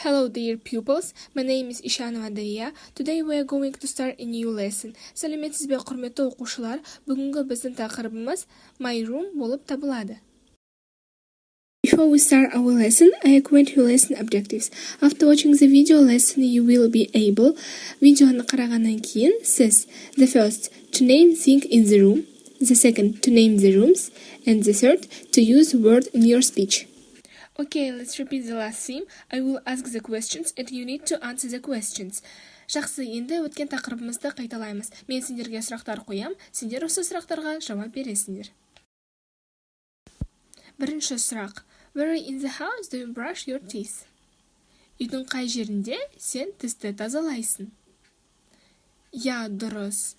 Hello dear pupils, my name is Ещанова Дария. Today we are going to start a new lesson. Сәлеметсіз бе құрметті оқушылар, бүгінгі біздің тақырыбымыз My Room болып табылады. Before we start our lesson, I acquaint you lesson objectives. After watching the video lesson, you will be able, видеоны қарағаннан кейін, сіз, the first, to name things in the room, the second, to name the rooms, and the third, to use word in your speech. Okay, let's repeat the last theme. I will ask the questions and you need to answer the questions. Жақсы, енді өткен тақырыбымызды қайталаймыз. Мен сендерге сұрақтар қоям, сендер осы сұрақтарға жауап бересіңдер. Бірінші сұрақ. Where in the house do you brush your teeth? Үйдің қай жерінде сен тісті тазалайсың? Я, дұрыс.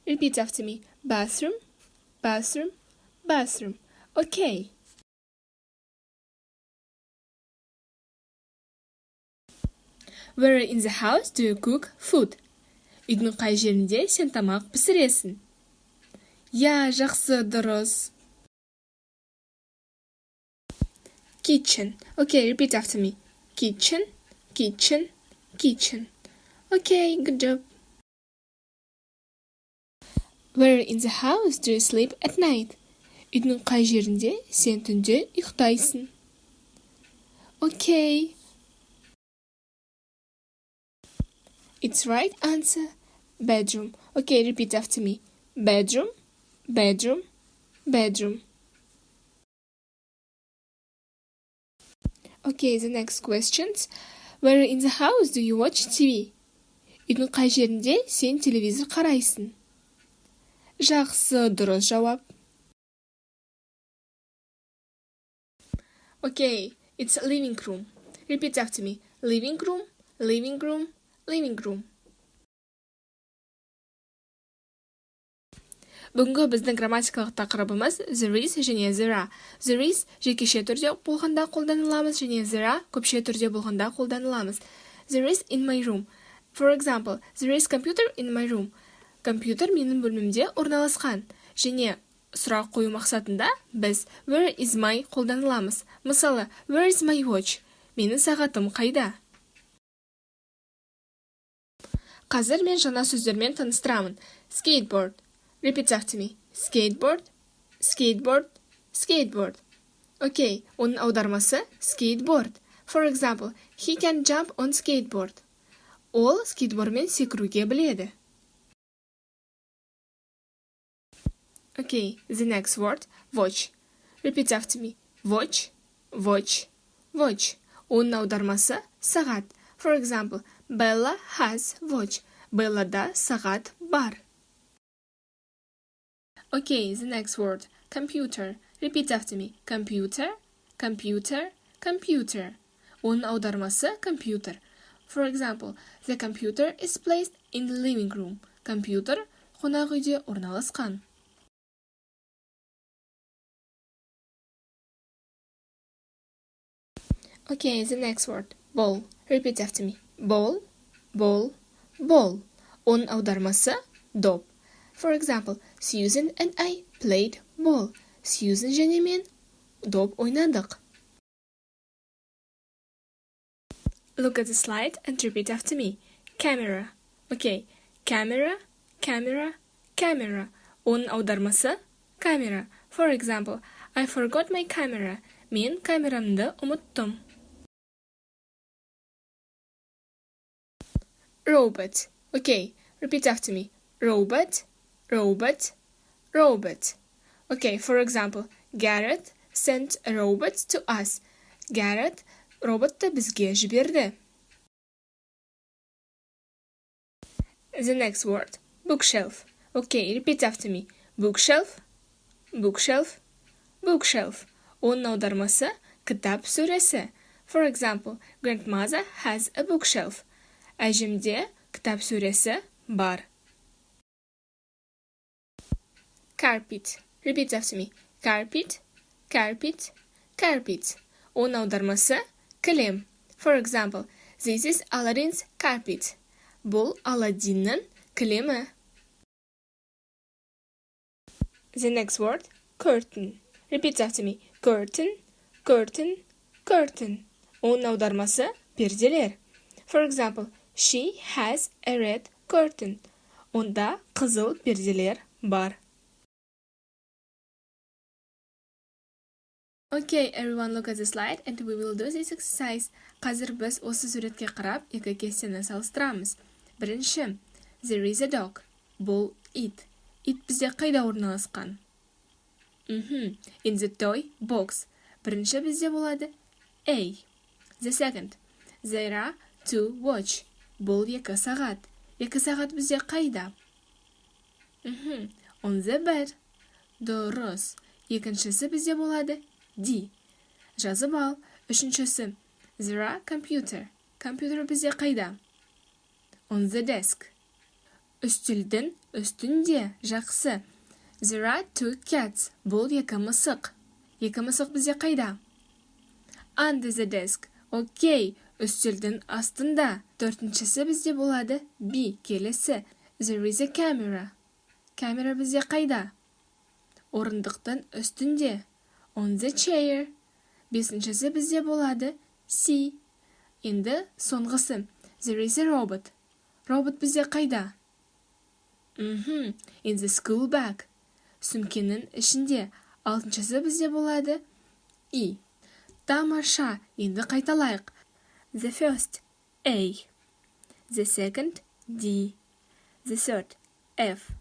Repeat after me. Bathroom, bathroom, bathroom. Okay. Where in the house do you cook food? Үйдің қай жерінде сен тамақ пісіресің? Я, жақсы, дұрыс. Kitchen. Okay, repeat after me. Kitchen, kitchen, kitchen. Okay, good job. Where in the house do you sleep at night? Үйдің қай жерінде сен түнде ұйықтайсың? Okay. It's right answer. Bedroom. Okay, repeat after me. Bedroom, bedroom, bedroom. Okay, the next questions. Where in the house do you watch TV? Үйдің қай жерінде сен телевизор қарайсың? Жақсы, дұрыс жауап. Okay, it's a living room. Repeat after me. Living room, living room, living room. Бүгінгі біздің грамматикалық тақырыбымыз there is және there are. There is жекеше түрде болғанда қолданыламыз және there are көпше түрде болғанда қолданыламыз. There is in my room. For example, there is computer in my room. Компьютер менің бөлмемде орналасқан. Және сұрақ қою мақсатында біз where is my қолданыламыз. Мысалы, where is my watch? Менің сағатым қайда? Қазір мен жаңа сөздермен таныстырамын. Skateboard. Repeat after me. Skateboard, skateboard, skateboard. Okay, оның аудармасы skateboard. For example, he can jump on skateboard. Ол скейтбордмен секіруге біледі. Okay, the next word, watch. Repeat after me. Watch, watch, watch. Оның аудармасы сағат. For example, Bella has watch. Беллада сағат бар. Okay, the next word, computer. Repeat after me. Computer, computer, computer. Оның аудармасы компьютер. For example, the computer is placed in the living room. Компьютер қонақ үйде орналасқан. Okay, the next word, ball. Repeat after me. Ball, ball, ball. Оның аудармасы доп. For example, Susan and I played ball. Susan және мен доп ойнадық. Look at the slide and repeat after me. Camera. Okay, camera, camera, camera. Оның аудармасы камера. For example, I forgot my camera. Мен камерамды ұмыттым. Robot. Okay, repeat after me. Robot, robot, robot. Okay, for example, Garrett sent a robot to us. Garrett роботты бізге жіберді. The next word, bookshelf. Okay, repeat after me. Bookshelf, bookshelf, bookshelf. Оның аудармасы кітап сөресі. For example, grandmother has a bookshelf. Әжемде кітап сөресі бар. Carpet. Repeat after me. Carpet, carpet, carpet. Оның аудармасы кілем. For example, this is Aladdin's carpet. Бұл Аладдиннің кілемі. The next word, curtain. Repeat after me. Curtain, curtain, curtain. Оның аудармасы перделер. For example, she has a red curtain. Онда қызыл перделер бар. Okay, everyone look at the slide and we will do this exercise. Қазір біз осы суретке қарап, екі кестені салыстырамыз. Бірінші, there is a dog. Бұл ит. Ит бізде қайда орналасқан? In the toy box. Бірінші бізде болады A. The second, there are two watch. Бұл екі сағат. Екі сағат бізде қайда? On the bed. Дұрыс. Екіншісі бізде болады D. Жазып ал. Үшіншісі, there are computer. Компьютер бізде қайда? On the desk. Үстелдің үстінде. Жақсы. There are two cats. Бұл екі мысық. Екі мысық бізде қайда? Under the desk. Окей. Үстелдің астында. Төртіншісі бізде болады B. Келесі. There is a camera. Камера бізде қайда? Орындықтың үстінде. On the chair. Бесіншісі бізде болады C. Енді соңғысы. There is a robot. Робот бізде қайда? In the school bag. Сүмкенің ішінде. Алтыншысы бізде болады E. Тамаша. Енді қайталайық. The first A. The second D. The third F.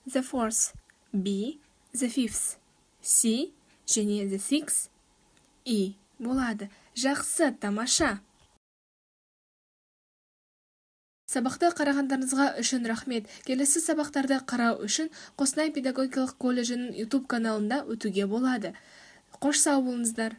The fourth B. The fifth C. Және the sixth E. Болады. Жақсы, тамаша. Сабақты қарағандарыңызға үшін рахмет. Келесі сабақтарды қарау үшін Қостанай педагогикалық колледжінің YouTube каналында өтуге болады. Қош сау болыңыздар.